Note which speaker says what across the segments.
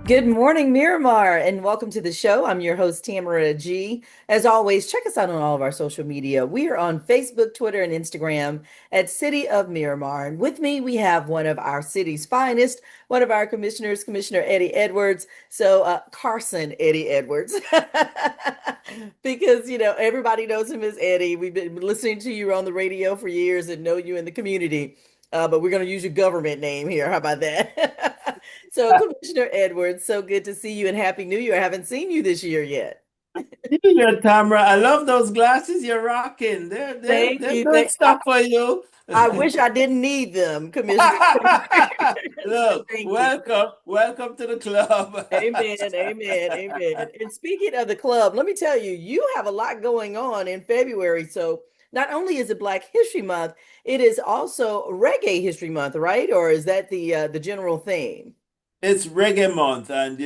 Speaker 1: Good morning, Miramar, and welcome to the show. I'm your host, Tamara G. As always, check us out on all of our social media. We are on Facebook, Twitter, and Instagram at City of Miramar. And with me, we have one of our city's finest, one of our commissioners, Commissioner Eddy Edwards. Carson Eddy Edwards. Because, everybody knows him as Eddy. We've been listening to you on the radio for years and know you in the community. But we're going to use your government name here. How about that? So, Commissioner Edwards, so good to see you and Happy New Year. I haven't seen you this year yet.
Speaker 2: Here, Tamara, I love those glasses you're rocking. They're they're
Speaker 1: Thank
Speaker 2: they're
Speaker 1: you.
Speaker 2: good stuff for you.
Speaker 1: I wish I didn't need them, Commissioner. So
Speaker 2: Look,
Speaker 1: thank you.
Speaker 2: welcome to the club.
Speaker 1: Amen, amen, amen. And speaking of the club, let me tell you, you have a lot going on in February. So not only is it Black History Month, it is also Reggae History Month, right? Or is that the general theme?
Speaker 2: It's Reggae Month, and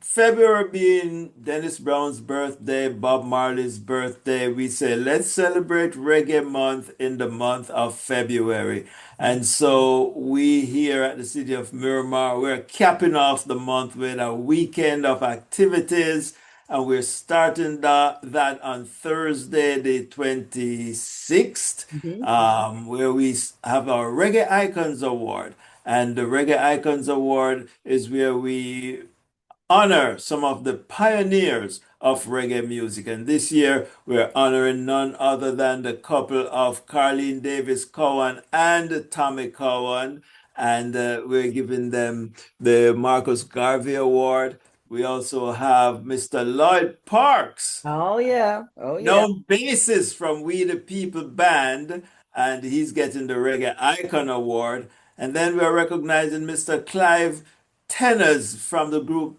Speaker 2: February being Dennis Brown's birthday, Bob Marley's birthday, we say let's celebrate Reggae Month in the month of February. And so we here at the city of Miramar, we're capping off the month with a weekend of activities. And we're starting that on Thursday, the 26th,
Speaker 1: Mhm.
Speaker 2: where we have our Reggae Icons Award. And the Reggae Icons Award is where we honor some of the pioneers of reggae music. And this year, we're honoring none other than the couple of Carleen Davis Cowan and Tommy Cowan. And we're giving them the Marcus Garvey Award. We also have Mr. Lloyd Parks,
Speaker 1: Oh yeah. Oh yeah.
Speaker 2: known bassist from We the People Band, and he's getting the Reggae Icon Award. And then we're recognizing Mr. Clive Tenners from the group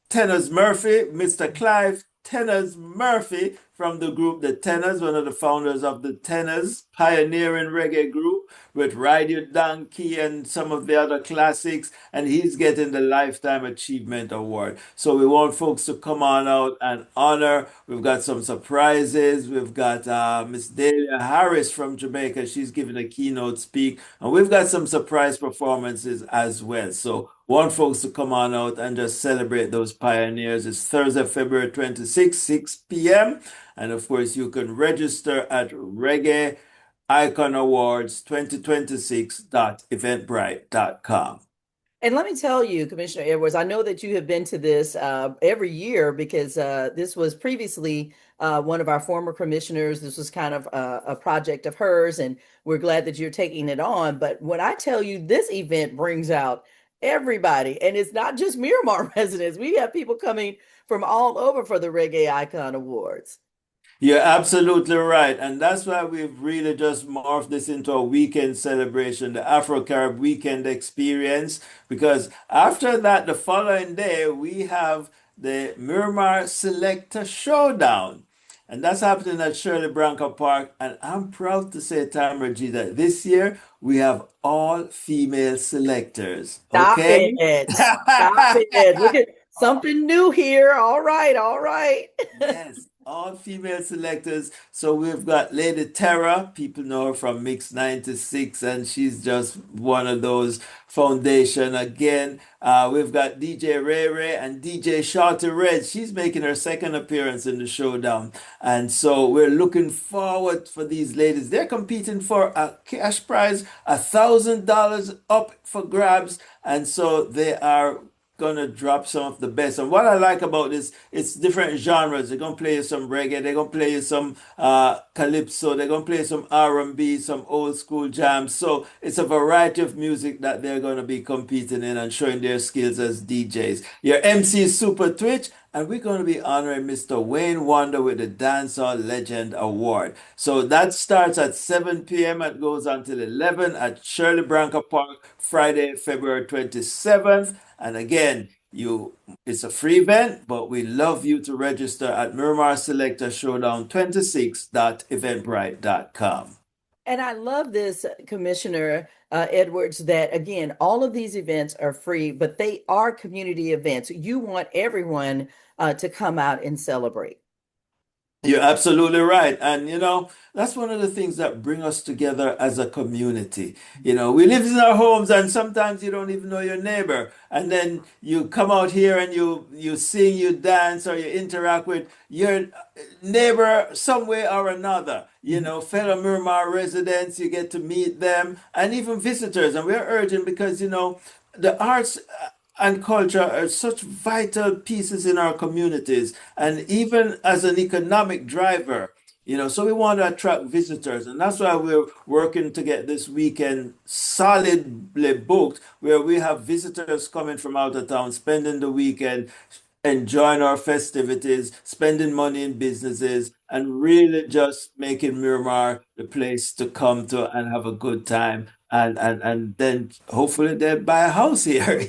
Speaker 2: Tenors Murphy, Mr. Clive Tenors Murphy from the group The Tenors, one of the founders of The Tenors, pioneering reggae group with Ride Your Donkey and some of the other classics, and he's getting the Lifetime Achievement Award. So we want folks to come on out and honor. We've got some surprises. We've got Miss Delia Harris from Jamaica. She's giving a keynote speak, and we've got some surprise performances as well. So want folks to come on out and just celebrate those pioneers. It's Thursday, February 26th, 6 p.m. And of course, you can register at Reggae Icon Awards 2026.eventbrite.com.
Speaker 1: And let me tell you, Commissioner Edwards, I know that you have been to this every year because this was previously one of our former commissioners. This was kind of a project of hers, and we're glad that you're taking it on. But when I tell you this event brings out everybody, and it's not just Miramar residents, we have people coming from all over for the Reggae Icon Awards.
Speaker 2: You're absolutely right. And that's why we've really just morphed this into a weekend celebration, the Afro-Carib weekend experience. Because after that, the following day, we have the Miramar Selector Showdown. And that's happening at Shirley Branca Park. And I'm proud to say, Tamara G, that this year we have all female selectors.
Speaker 1: Stop
Speaker 2: Okay?
Speaker 1: it. Stop it. Look at something new here. All right, all right.
Speaker 2: Yes, all female selectors. So we've got Lady Terra. People know her from Mix 96, and she's just one of those foundation again. We've got DJ Ray Ray and DJ Shorty Red. She's making her second appearance in the showdown. And so we're looking forward for these ladies. They're competing for a cash prize, $1,000 up for grabs. And so they are gonna drop some of the best. And what I like about this, it's different genres. They're gonna play you some reggae, they're gonna play you some calypso, they're gonna play some R&B, some old school jams. So it's a variety of music that they're gonna be competing in and showing their skills as DJs. Your MC is Super Twitch. And we're going to be honoring Mr. Wayne Wonder with the Dancehall Legend Award. So that starts at 7 p.m. and goes until 11 at Shirley Branca Park, Friday, February 27th. And again, it's a free event, but we love you to register at Miramar Selector Showdown 26.eventbrite.com.
Speaker 1: And I love this, Commissioner Edwards, that again, all of these events are free, but they are community events. You want everyone to come out and celebrate.
Speaker 2: You're absolutely right. And that's one of the things that bring us together as a community. We live in our homes and sometimes you don't even know your neighbor. And then you come out here and you sing, you dance, or you interact with your neighbor some way or another.
Speaker 1: Mhm.
Speaker 2: Fellow Miramar residents, you get to meet them and even visitors. And we're urging because, the arts and culture are such vital pieces in our communities and even as an economic driver. So we want to attract visitors, and that's why we're working to get this weekend solidly booked, where we have visitors coming from out of town, spending the weekend, enjoying our festivities, spending money in businesses, and really just making Miramar the place to come to and have a good time. And then hopefully they'll buy a house here,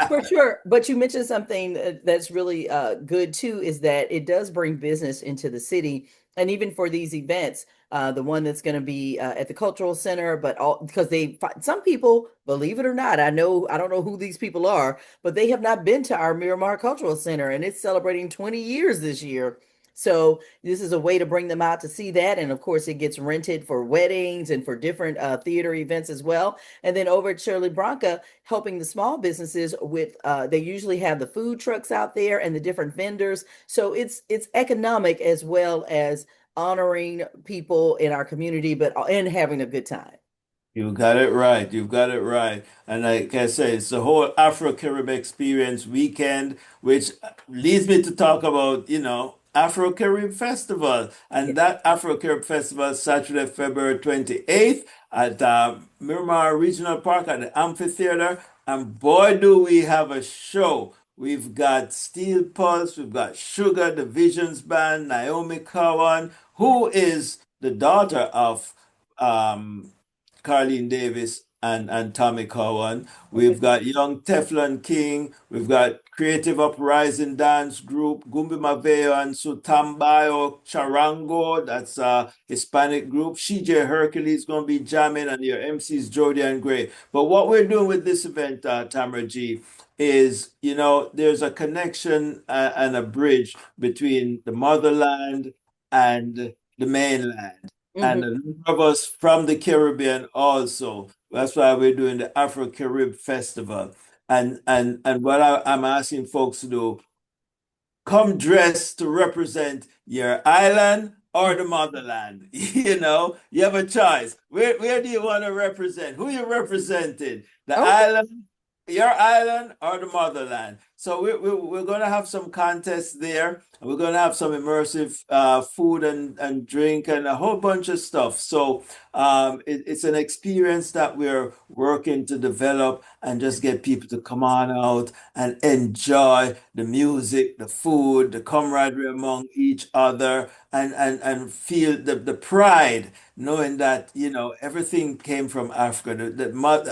Speaker 1: For sure. But you mentioned something that's really good too, is that it does bring business into the city. And even for these events, the one that's going to be at the cultural center, but all because some people, believe it or not, I don't know who these people are, but they have not been to our Miramar Cultural Center, and it's celebrating 20 years this year. So this is a way to bring them out to see that. And of course, it gets rented for weddings and for different theater events as well. And then over at Shirley Branca, helping the small businesses with they usually have the food trucks out there and the different vendors. So it's economic as well as honoring people in our community, but and having a good time.
Speaker 2: You got it right. You've got it right. And like I say, it's the whole Afro-Carib experience weekend, which leads me to talk about, Afro-Carib Festival.
Speaker 1: Yeah.
Speaker 2: And that Afro-Carib Festival is Saturday, February 28th at Miramar Regional Park at the amphitheater. And boy, do we have a show. We've got Steel Pulse, we've got Sugar, the Visions Band, Naomi Cowan, who is the daughter of um, Carlene Davis and Tommy Cowan.
Speaker 1: Okay.
Speaker 2: We've got Young Teflon King. We've got Creative Uprising Dance Group, Gumbi Maveo and Sutambayo Charango. That's a Hispanic group. CJ Hercules going to be jamming, and your MCs Jody and Gray. But what we're doing with this event, Tamara G, is, there's a connection and a bridge between the motherland and the mainland and
Speaker 1: Mhm.
Speaker 2: a number of us from the Caribbean also. That's why we're doing the Afro-Carib Festival. And what I'm asking folks to do, come dressed to represent your island or the motherland. You have a choice. Where do you want to represent? Who you representing? The
Speaker 1: Okay.
Speaker 2: island, your island, or the motherland? So we're going to have some contests there. We're going to have some immersive food and drink and a whole bunch of stuff. So it's an experience that we're working to develop and just get people to come on out and enjoy the music, the food, the camaraderie among each other, and feel the pride, knowing that, everything came from Africa.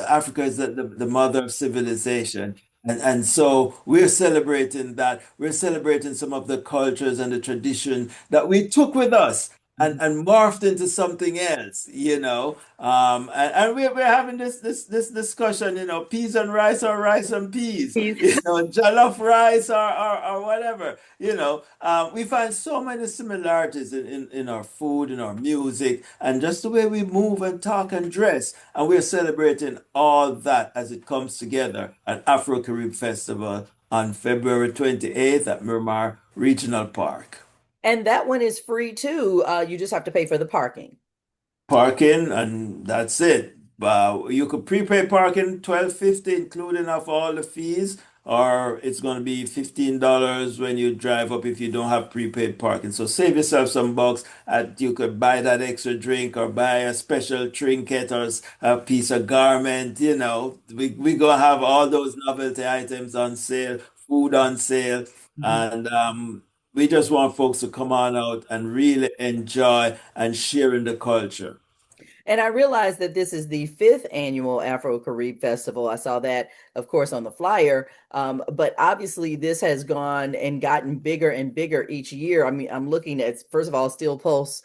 Speaker 2: Africa is the mother of civilization. And so we're celebrating that. We're celebrating some of the cultures and the tradition that we took with us and morphed into something else. And we're having this discussion, peas and rice or rice and peas,
Speaker 1: Peace.
Speaker 2: jollof rice or whatever. We find so many similarities in our food, in our music, and just the way we move and talk and dress. And we're celebrating all that as it comes together at Afro-Carib Festival on February 28th at Miramar Regional Park.
Speaker 1: And that one is free too. You just have to pay for the parking.
Speaker 2: Parking, and that's it. You could prepay parking 12.50, including of all the fees, or it's going to be $15 when you drive up if you don't have prepaid parking. So save yourself some bucks. You could buy that extra drink or buy a special trinket or a piece of garment. We gonna have all those novelty items on sale, food on sale,
Speaker 1: Mhm.
Speaker 2: and we just want folks to come on out and really enjoy and share in the culture.
Speaker 1: And I realized that this is the fifth annual Afro-Carib Festival. I saw that, of course, on the flyer. But obviously, this has gone and gotten bigger and bigger each year. I mean, I'm looking at, first of all, Steel Pulse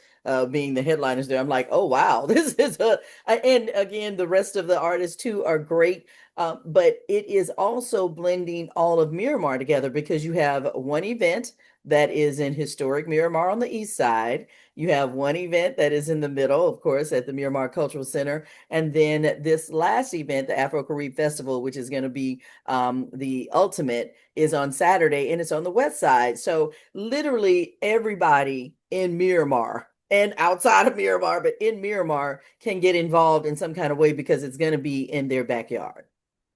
Speaker 1: being the headliners there. I'm like, oh, wow, this is and again, the rest of the artists too are great. But it is also blending all of Miramar together because you have one event that is in historic Miramar on the east side. You have one event that is in the middle, of course, at the Miramar Cultural Center. And then this last event, the Afro-Carib Festival, which is going to be the ultimate, is on Saturday and it's on the west side. So literally everybody in Miramar and outside of Miramar, but in Miramar can get involved in some kind of way because it's going to be in their backyard.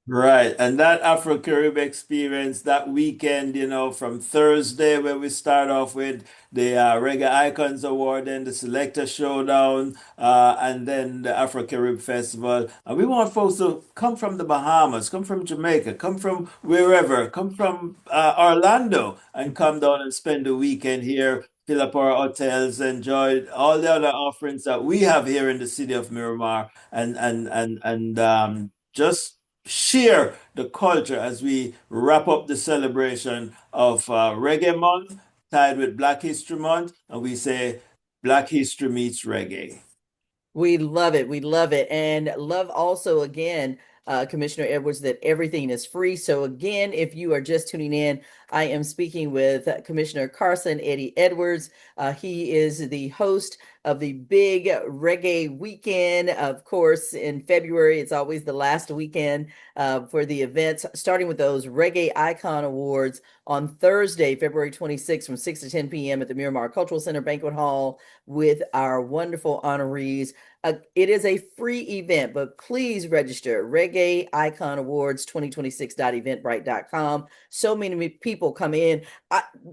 Speaker 2: Right, and that Afro-Carib experience that weekend, from Thursday where we start off with the Reggae Icons Award and the Selector Showdown, and then the Afro-Carib Festival. And we want folks to come from the Bahamas, come from Jamaica, come from wherever, come from Orlando, and come down and spend the weekend here. Fill up our hotels, enjoy all the other offerings that we have here in the city of Miramar, and just share the culture as we wrap up the celebration of Reggae Month, tied with Black History Month, and we say Black History meets Reggae.
Speaker 1: We love it. We love it. And love also, again, Commissioner Edwards, that everything is free. So, again, if you are just tuning in, I am speaking with Commissioner Carson, Eddy Edwards. He is the host of the big reggae weekend. Of course, in February, it's always the last weekend for the events, starting with those Reggae Icon Awards on Thursday, February 26th from 6 to 10 p.m. at the Miramar Cultural Center Banquet Hall with our wonderful honorees. It is a free event, but please register Reggae Icon Awards 2026.eventbrite.com. So many people come in.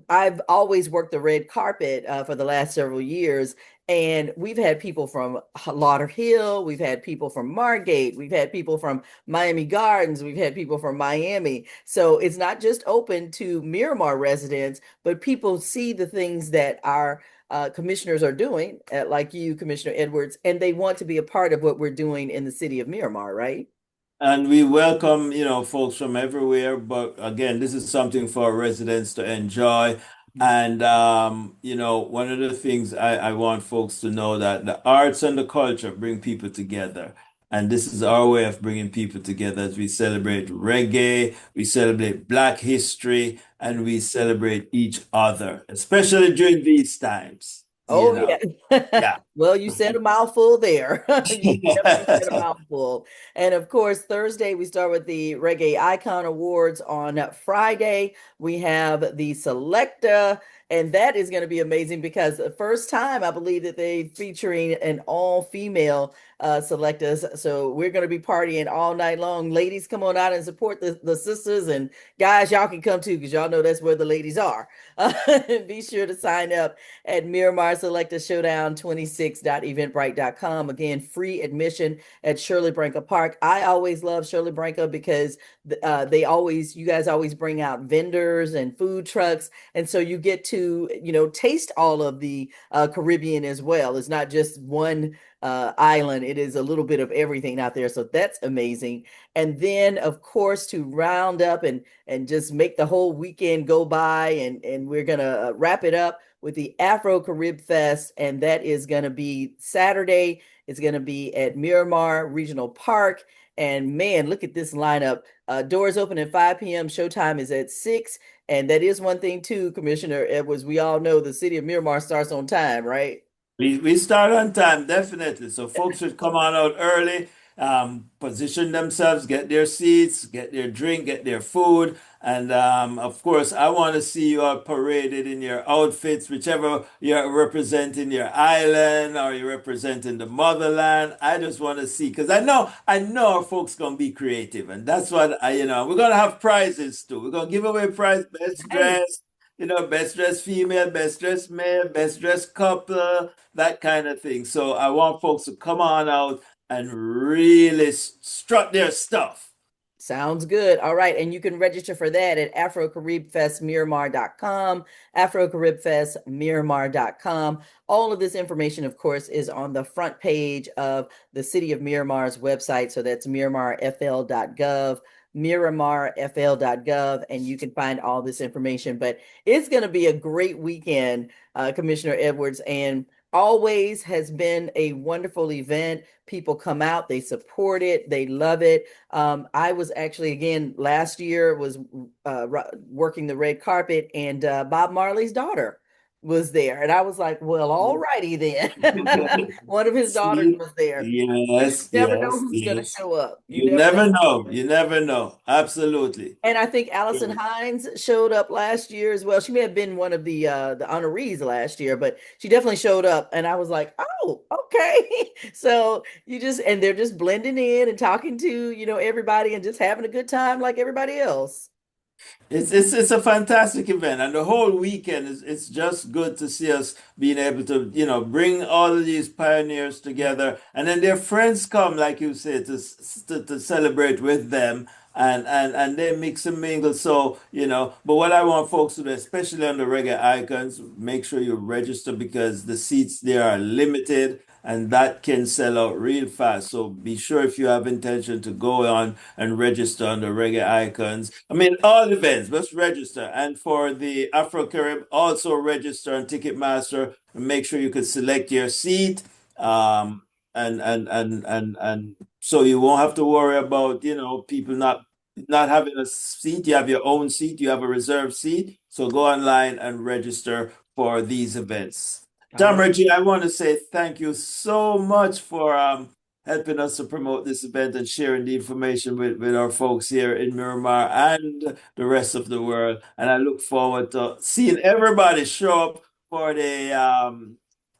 Speaker 1: I've always worked the red carpet for the last several years, and we've had people from Lauderhill, we've had people from Margate, we've had people from Miami Gardens, we've had people from Miami. So it's not just open to Miramar residents, but people see the things that our commissioners are doing, like you, Commissioner Edwards, and they want to be a part of what we're doing in the city of Miramar, right?
Speaker 2: And we welcome, folks from everywhere. But again, this is something for our residents to enjoy. And, one of the things I want folks to know that the arts and the culture bring people together. And this is our way of bringing people together as we celebrate reggae, we celebrate Black history, and we celebrate each other, especially during these times,
Speaker 1: Oh, yeah.
Speaker 2: Yeah.
Speaker 1: Well, you said a mouthful there. You definitely said a mouthful. And of course, Thursday, we start with the Reggae Icon Awards. On Friday, we have the Selecta, and that is going to be amazing because the first time I believe that they featuring an all-female selectors. So we're going to be partying all night long. Ladies, come on out and support the sisters, and guys, y'all can come too because y'all know that's where the ladies are. Be sure to sign up at Miramar Selecta Showdown 26.eventbrite.com. Again, free admission at Shirley Branca Park. I always love Shirley Branca because you guys always bring out vendors and food trucks. And so you get to, taste all of the Caribbean as well. It's not just one island. It is a little bit of everything out there. So that's amazing. And then, of course, to round up and just make the whole weekend go by, and we're gonna wrap it up with the Afro-Carib Fest, and that is gonna be Saturday. It's gonna be at Miramar Regional Park. And man, look at this lineup. Doors open at 5 p.m. Showtime is at 6. And that is one thing too, Commissioner Edwards. We all know the city of Miramar starts on time, right?
Speaker 2: We start on time, definitely. So folks should come on out early, position themselves, get their seats, get their drink, get their food. And of course, I want to see you all paraded in your outfits, whichever you're representing your island or you're representing the motherland. I just want to see, because I know our folks gonna be creative, and that's what we're gonna have prizes too. We're gonna give away prize, best
Speaker 1: Hey,
Speaker 2: dress, best dressed female, best dressed male, best dressed couple, that kind of thing. So I want folks to come on out and really strut their stuff.
Speaker 1: sounds good. All right. And you can register for that at Afro-CaribFestMiramar.com, Afro-CaribFestMiramar.com. All of this information, of course, is on the front page of the City of Miramar's website. So that's MiramarFL.gov, MiramarFL.gov, and you can find all this information. But it's going to be a great weekend, Commissioner Edwards. And always has been a wonderful event. People come out, they support it, they love it. I was actually again last year was working the red carpet, and Bob Marley's daughter was there, and I was like, "Well, all righty then." One of his daughters
Speaker 2: See?
Speaker 1: was there.
Speaker 2: Yes,
Speaker 1: Never know
Speaker 2: yes,
Speaker 1: who's going to
Speaker 2: yes.
Speaker 1: show up. You
Speaker 2: You
Speaker 1: never know.
Speaker 2: never know. You never know. Absolutely.
Speaker 1: And I think Allison Hines showed up last year as well. She may have been one of the honorees last year, but she definitely showed up. And I was like, oh, okay. So you just and they're just blending in and talking to, everybody and just having a good time like everybody else.
Speaker 2: It's a fantastic event, and the whole weekend is it's just good to see us being able to bring all of these pioneers together, and then their friends come, like you say, to celebrate with them, and they mix and mingle. So but what I want folks to do, especially on the Reggae Icons, make sure you register because the seats there are limited. And that can sell out real fast. So be sure if you have intention to go on and register on the Reggae Icons. I mean, all events, just register. And for the Afro-Carib, also register on Ticketmaster and make sure you can select your seat. Um, and so you won't have to worry about, people not having a seat. You have your own seat, you have a reserved seat. So go online and register for these events.
Speaker 1: All right.
Speaker 2: Tamara, I want to say thank you so much for helping us to promote this event and sharing the information with our folks here in Miramar and the rest of the world. And I look forward to seeing everybody show up for the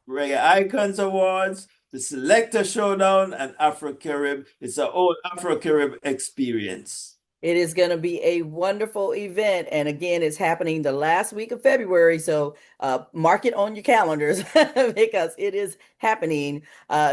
Speaker 2: Reggae Icons Awards, the Selector Showdown, and Afro-Carib. It's an old Afro-Carib experience.
Speaker 1: It is going to be a wonderful event. And again, it's happening the last week of February. So mark it on your calendars because it is happening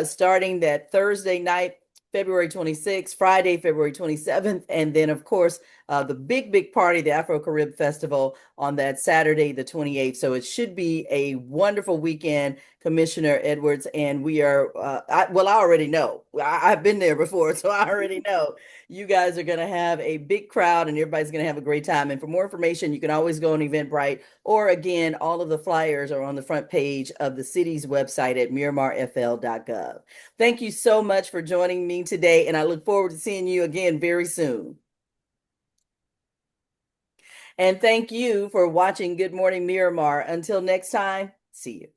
Speaker 1: starting that Thursday night, February 26th, Friday, February 27th. And then, of course, the big party, the Afro-Carib Festival on that Saturday, the 28th. So it should be a wonderful weekend, Commissioner Edwards. And we are, I already know. I've been there before, so I already know you guys are going to have a big crowd and everybody's going to have a great time. And for more information, you can always go on Eventbrite, or again, all of the flyers are on the front page of the city's website at MiramarFL.gov. Thank you so much for joining me today, and I look forward to seeing you again very soon. And thank you for watching Good Morning Miramar. Until next time, see you.